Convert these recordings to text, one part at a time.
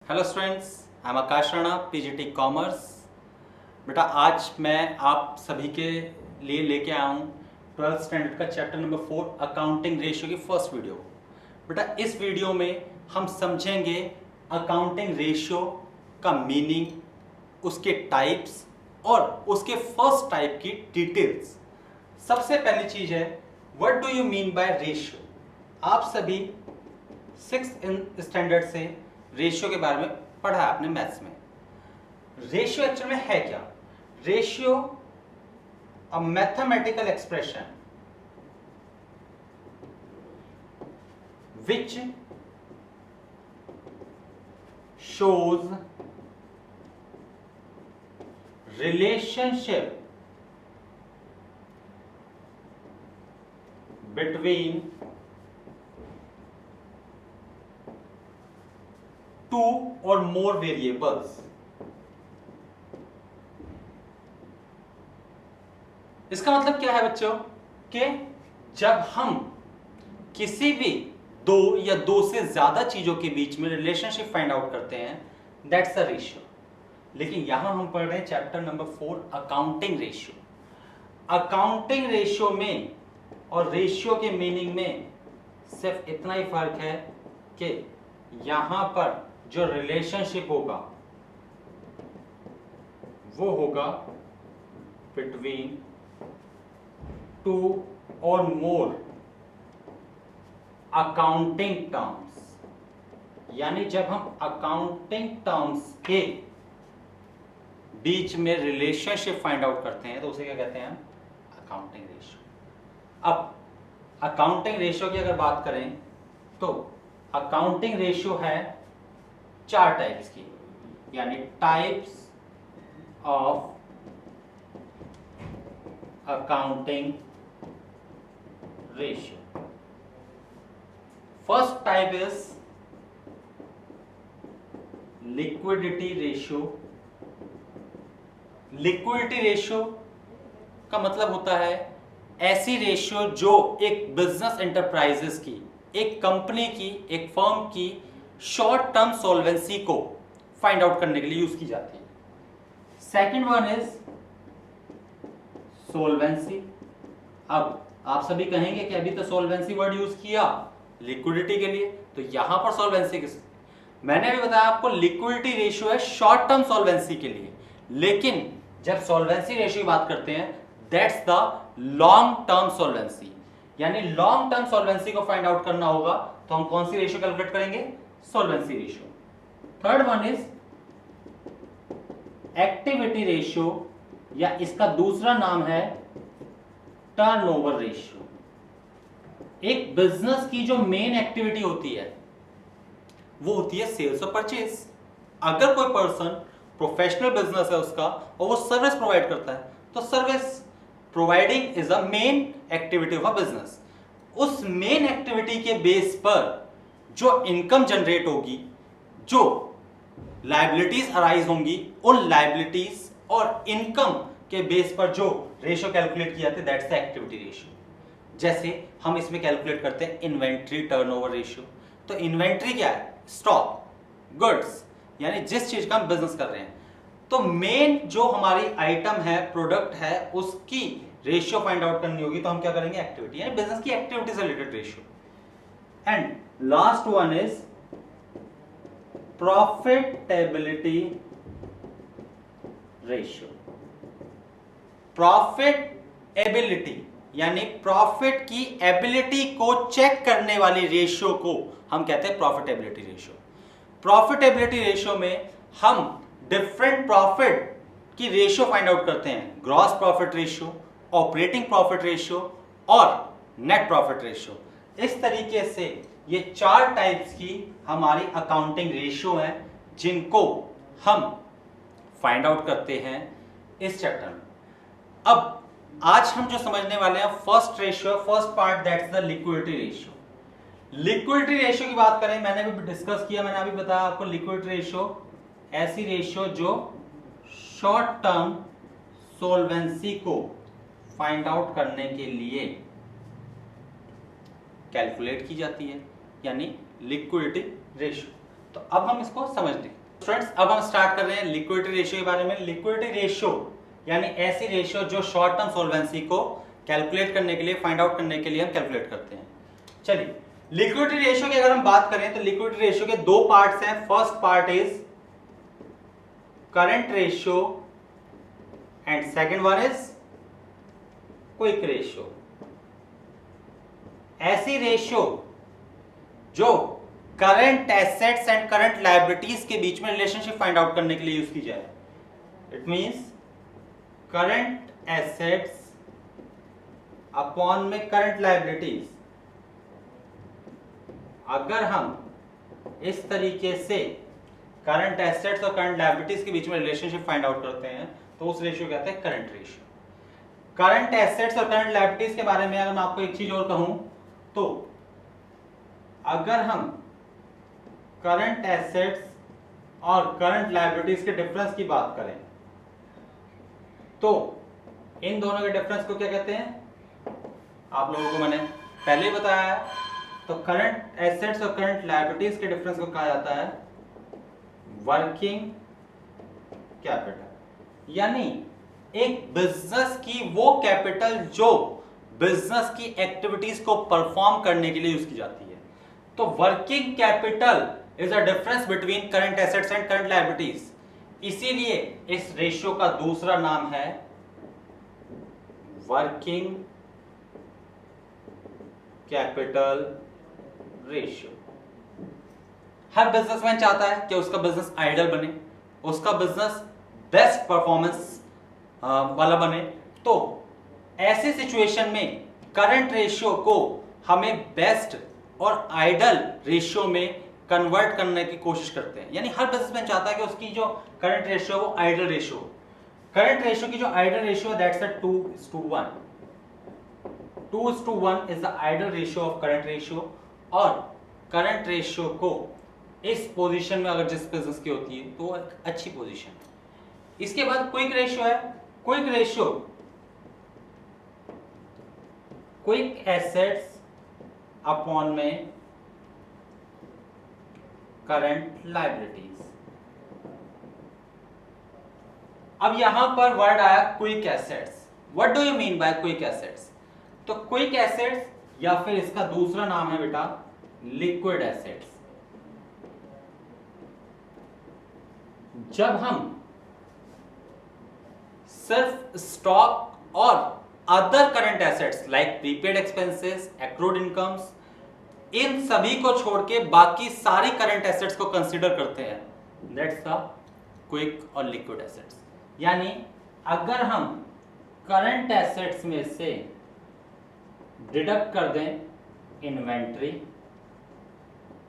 Hello students, I am Akash Rana, PGT commerce. बेटा आज मैं आप सभी के लिए लेके आया हूँ 12th स्टैंडर्ड का चैप्टर नंबर 4 अकाउंटिंग रेशियो की फर्स्ट वीडियो। बेटा इस वीडियो में हम समझेंगे अकाउंटिंग रेशियो का मीनिंग, उसके टाइप्स और उसके फर्स्ट टाइप की डिटेल्स। सबसे पहली चीज है, what do you mean by ratio. आप सभी 6th स्टैंडर्ड से रेशियो के बारे में पढ़ा है आपने मैथ्स में। रेशियो एक्चुअल में है क्या? Ratio a mathematical expression which shows relationship between two or more variables। इसका मतलब क्या है बच्चों कि जब हम किसी भी दो या दो से ज्यादा चीजों के बीच में रिलेशनशिप फाइंड आउट करते हैं, दैट्स अ रेशियो। लेकिन यहां हम पढ़ रहे हैं chapter number 4 accounting ratio. Accounting ratio में और रेशियो के मीनिंग में सिर्फ इतना ही फर्क है कि यहां पर जो रिलेशनशिप होगा वो होगा बिटवीन टू और मोर अकाउंटिंग टर्म्स। यानी जब हम अकाउंटिंग टर्म्स के बीच में रिलेशनशिप फाइंड आउट करते हैं तो उसे क्या कहते हैं? Accounting ratio. अब अकाउंटिंग रेशियो की अगर बात करें तो अकाउंटिंग रेशियो है 4 टाइप्स की, यानी types of accounting ratio. First type is liquidity ratio. Liquidity ratio का मतलब होता है ऐसी रेशियो जो एक बिजनेस एंटरप्राइजेस की, एक कंपनी की, एक फर्म की शॉर्ट टर्म सॉल्वेंसी को फाइंड आउट करने के लिए यूज की जाती है। Second one is solvency. अब आप सभी कहेंगे कि अभी तो सोल्वेंसी वर्ड यूज किया लिक्विडिटी के लिए, तो यहां पर सोल्वेंसी किस? मैंने भी बताया आपको लिक्विडिटी रेशियो है शॉर्ट टर्म सॉल्वेंसी के लिए, लेकिन जब सॉल्वेंसी रेशियो की बात करते हैं that's the long term solvency. यानी लॉन्ग टर्म सॉल्वेंसी को फाइंड आउट करना होगा तो हम कौन सी रेशियो कैलकुलेट करेंगे? Solvency ratio. Third one is activity ratio, या इसका दूसरा नाम है टर्नओवर रेशियो। एक बिजनेस की जो मेन एक्टिविटी होती है वो होती है सेल्स और परचेज। अगर कोई पर्सन प्रोफेशनल बिजनेस है उसका और वो सर्विस प्रोवाइड करता है तो service providing is a main activity of a business. उस मेन एक्टिविटी के बेस पर जो इनकम जनरेट होगी, जो लायबिलिटीज अराइज होंगी, उन लायबिलिटीज और इनकम के बेस पर जो रेशियो कैलकुलेट किया जाता है दैट्स द एक्टिविटी रेशियो। जैसे हम इसमें कैलकुलेट करते हैं इन्वेंट्री टर्नओवर रेशियो। तो इन्वेंट्री क्या है? स्टॉक, गुड्स, यानी जिस चीज का हम बिजनेस कर रहे हैं। तो मेन जो हमारी आइटम है, प्रोडक्ट है, उसकी रेशियो फाइंड आउट करनी होगी तो हम क्या करेंगे? एक्टिविटी, यानी बिजनेस की एक्टिविटी से related ratio. And last one is profitability ratio. Profitability यानी प्रॉफिट की एबिलिटी को चेक करने वाली रेशियो को हम कहते हैं प्रॉफिटेबिलिटी रेशियो। प्रॉफिटेबिलिटी रेशियो में हम डिफरेंट प्रॉफिट की रेशियो फाइंड आउट करते हैं, gross profit ratio, operating profit ratio और नेट प्रॉफिट रेशियो। इस तरीके से ये 4 टाइप्स की हमारी अकाउंटिंग रेशियो हैं जिनको हम फाइंड आउट करते हैं इस चैप्टर में। अब आज हम जो समझने वाले हैं first ratio, first part, that's the liquidity ratio. Liquidity ratio की बात करें, मैंने भी डिस्कस किया, मैंने अभी बताया आपको लिक्विडिटी रेशियो ऐसी रेशियो जो शॉर्ट टर्म सोल्वेंसी को फाइंड आउट करने के लिए कैलकुलेट की जाती है, यानी लिक्विडिटी रेशियो। तो तो अब हम इसको समझ लें। स्टूडेंट्स अब हम स्टार्ट कर रहे हैं लिक्विडिटी रेशियो के बारे में। लिक्विडिटी रेशियो यानी ऐसी रेशियो जो शॉर्ट टर्म सॉल्वेंसी को कैलकुलेट करने के लिए, फाइंड आउट करने के लिए हम कैलकुलेट करते हैं। चलिए, लिक्विडिटी रेशियो की अगर हम बात करें तो लिक्विडिटी रेशियो के दो पार्ट्स हैं। First part is current ratio and second one is quick ratio. ऐसी रेशियो जो current assets and current liabilities के बीच में रिलेशनशिप फाइंड आउट करने के लिए यूज की जाए। It means current assets upon में करंट लायबिलिटीज। अगर हम इस तरीके से करंट एसेट्स और करंट लायबिलिटीज के बीच में रिलेशनशिप फाइंड आउट करते हैं तो उस रेशियो कहते हैं करंट रेशियो। करंट एसेट्स और करंट लायबिलिटीज के बारे में अगर मैं आपको एक चीज और कहूं तो अगर हम करंट एसेट्स और करंट लायबिलिटीज के डिफरेंस की बात करें तो इन दोनों के डिफरेंस को क्या कहते हैं, आप लोगों को मैंने पहले ही बताया है। तो करंट एसेट्स और करंट लायबिलिटीज के डिफरेंस को कहा जाता है वर्किंग कैपिटल। यानी एक बिजनेस की वो कैपिटल जो बिजनेस की एक्टिविटीज को परफॉर्म करने के लिए यूज की जाती है। तो working capital is a difference between current assets and current liabilities. इसीलिए इस रेशियो का दूसरा नाम है वर्किंग कैपिटल रेशियो। हर बिजनेसमैन चाहता है कि उसका बिजनेस आइडल बने, उसका बिजनेस बेस्ट परफॉर्मेंस वाला बने। तो ऐसे सिचुएशन में करंट रेशियो को हमें बेस्ट और आइडल रेशियो में कन्वर्ट करने की कोशिश करते हैं। यानी हर बिजनेसमैन चाहता है कि उसकी जो करंट रेशियो वो आइडल रेशियो। करंट रेशियो की जो ideal ratio that's a 2:1। 2:1 is the ideal ratio of current ratio. और करंट रेशियो को इस पोजीशन में अगर जिस बिजनेस की होती है तो एक अच्छी पोजीशन है। इसके बाद क्विक रेशियो है। Quick ratio quick assets upon में करंट लायबिलिटीज। अब यहां पर वर्ड आया quick assets. What do you mean by quick assets? तो क्विक एसेट्स या फिर इसका दूसरा नाम है बेटा लिक्विड एसेट्स। जब हम सिर्फ स्टॉक और other current assets like prepaid expenses, accrued incomes, इन सभी को छोड़ के बाकी सारी करंट एसेट्स को कंसीडर करते हैं, दैट्स द क्विक और लिक्विड एसेट्स। यानी अगर हम करंट एसेट्स में से डिडक्ट कर दें इन्वेंट्री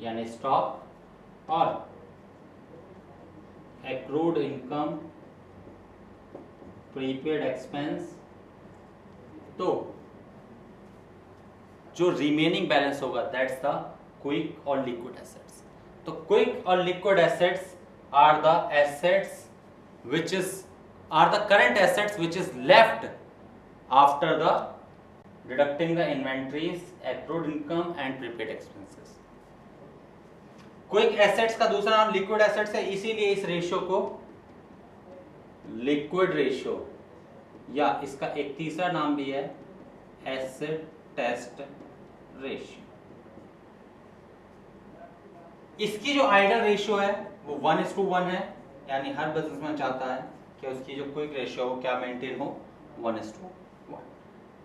यानी स्टॉक और एक्रूड इनकम, प्रीपेड एक्सपेंस, तो जो रिमेनिंग बैलेंस होगा दैट्स द क्विक और लिक्विड एसेट्स। तो क्विक और liquid assets are the assets which is are the current assets which is left after the deducting the inventories, accrued income and prepaid expenses. Quick assets का दूसरा नाम liquid assets है, इसीलिए इस ratio को liquid ratio या इसका एक तीसरा नाम भी है एसिड टेस्ट रेशियो। इसकी जो आइडल रेशियो है वो 1:1 है। यानी हर बिजनेसमैन चाहता है कि उसकी जो क्विक रेशियो हो क्या मेंटेन हो 1:1।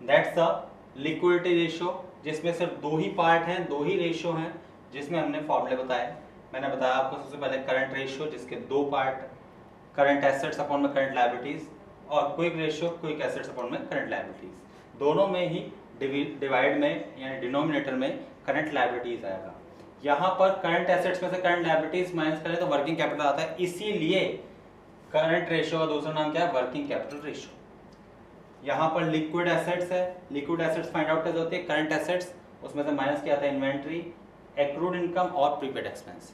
दैट्स द लिक्विडिटी रेशियो, जिसमें सिर्फ दो ही पार्ट हैं, दो ही रेशियो हैं जिसमें हमने फॉर्मूले बताए। मैंने बताया आपको सबसे पहले करंट रेशियो जिसके दो पार्ट, करंट एसेट्स अपॉन में करंट लायबिलिटीज, और quick ratio quick assets upon में करंट लायबिलिटीज। दोनों में ही डिवाइड में यानी डिनोमिनेटर में करंट लायबिलिटीज आएगा। यहां पर करंट एसेट्स में से करंट लायबिलिटीज माइनस करें तो वर्किंग कैपिटल आता है, इसीलिए करंट रेशियो का दूसरा नाम क्या है वर्किंग कैपिटल रेशियो। यहां पर लिक्विड एसेट्स है, लिक्विड एसेट्स फाइंड आउट कैसे होती है, करंट एसेट्स उसमें से माइनस किया था इन्वेंट्री, एक्रूड इनकम और प्रीपेड एक्सपेंस।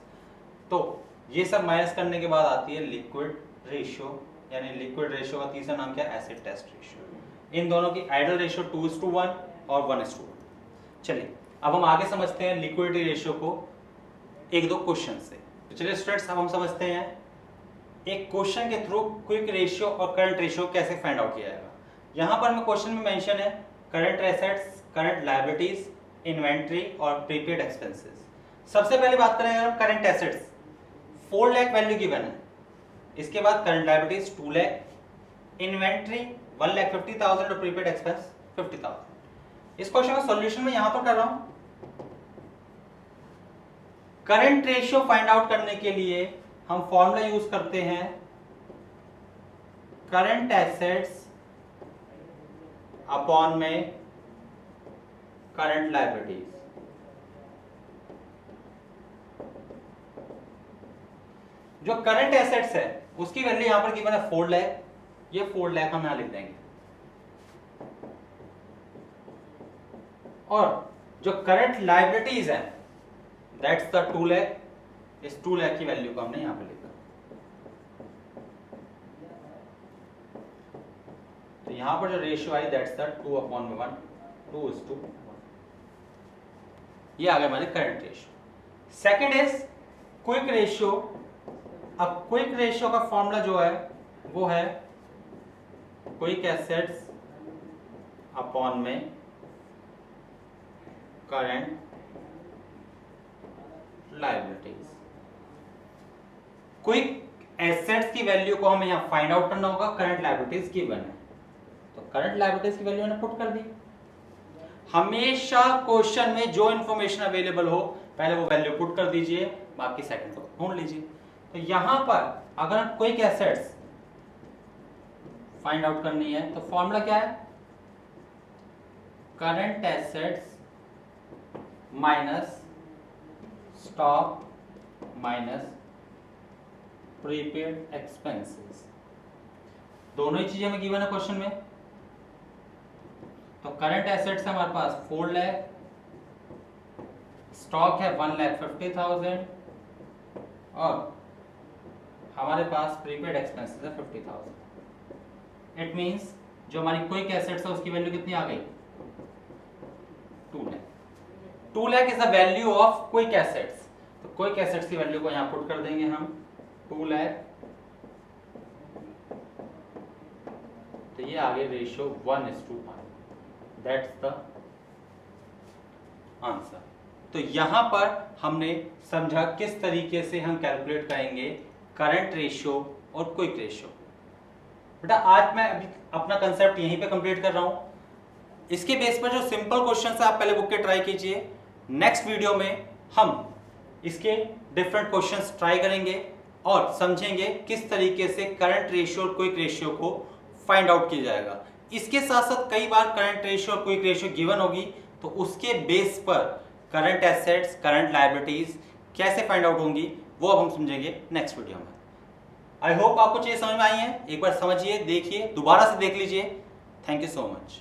तो ये सब माइनस करने के बाद आती है लिक्विड रेशियो, यानी लिक्विड रेशियो का तीसरा नाम क्या है एसिड टेस्ट रेशियो। इन दोनों की आइडल रेशियो 2:1 और 1:1। चलिए अब हम आगे समझते हैं लिक्विडिटी रेशियो को एक दो क्वेश्चन से। तो चलिए स्टूडेंट्स, अब हम समझते हैं एक क्वेश्चन के थ्रू क्विक रेशियो और करंट रेशियो कैसे फाइंड आउट किया जाएगा। यहाँ पर मैं क्वेश्चन में मेंशन है current assets, current liabilities, inventory और प्रीपेड एक्सपेंसेस। सबसे पहले बात करें अगर हम current assets, 4 lakh value given है। इसके बाद करंट लायबिलिटीज 2 लाख, इन्वेंट्री 1,50,000 और प्रीपेड एक्सपेंस 50,000। इस क्वेश्चन का सॉल्यूशन मैं यहां पर कर रहा हूं। करंट रेशियो फाइंड आउट करने के लिए हम फॉर्मूला यूज करते हैं करंट एसेट्स अपॉन में करंट लायबिलिटीज। जो करंट एसेट्स है उसकी वैल्यू यहां पर गिवन है 4 लाख, ये 4 लाख हम यहां लिख देंगे। और जो करंट लायबिलिटीज है दैट्स द 2 लाख, इस 2 लाख की वैल्यू को हमने यहां पर लिखा। तो यहां पर जो रेशियो आई दैट्स द 2/1, 2:1। ये आ गया हमारे current ratio. Second is quick ratio. अब क्विक रेशियो का फॉर्मूला जो है वो है क्विक एसेट्स अपॉन में करंट लायबिलिटीज। क्विक एसेट्स की वैल्यू को हमें यहां फाइंड आउट करना होगा, करंट लायबिलिटीज गिवन है तो करंट लायबिलिटीज की वैल्यू मैंने पुट कर दी। हमेशा क्वेश्चन में जो इंफॉर्मेशन अवेलेबल हो पहले वो वैल्यू पुट कर दीजिए, बाकी सेकंड को ढूंढ लीजिए। तो यहां पर अगर क्विक एसेट्स फाइंड आउट करनी है तो फॉर्मूला क्या है, current assets minus stock minus prepaid expenses. दोनों ही चीजें हमें गिवन है क्वेश्चन में। तो करंट एसेट्स है हमारे पास 4 लाख, स्टॉक है 1,50,000 और हमारे पास प्रीपेड एक्सपेंसेस है 50,000। इट मींस जो हमारी क्विक एसेट्स है उसकी वैल्यू कितनी आ गई, 2 lakh. 2 lakh is the value of quick assets. तो क्विक एसेट्स की वैल्यू को यहां पुट कर देंगे हम 2 लाख। तो ये आ गया रेशियो 1:1। That's the answer. तो यहां पर हमने समझा किस तरीके से हम कैलकुलेट करेंगे करंट रेशियो और क्विक रेशियो। बेटा आज मैं अभी अपना कंसेप्ट यहीं पे कंप्लीट कर रहा हूं। इसके बेस पर जो सिंपल क्वेश्चन है आप पहले बुक के ट्राई कीजिए। नेक्स्ट वीडियो में हम इसके डिफरेंट क्वेश्चंस ट्राई करेंगे और समझेंगे किस तरीके से करंट रेशियो और क्विक रेशियो को फाइंड आउट किया जाएगा। इसके साथ साथ कई बार करंट रेशियो और क्विक रेशियो गिवन होगी तो उसके बेस पर करंट एसेट्स, करंट लायबिलिटीज कैसे फाइंड आउट होंगी वो अब हम समझेंगे नेक्स्ट वीडियो में। आई होप आपको चीजें समझ में आई हैं। एक बार समझिए, देखिए, दोबारा से देख लीजिए। Thank you so much.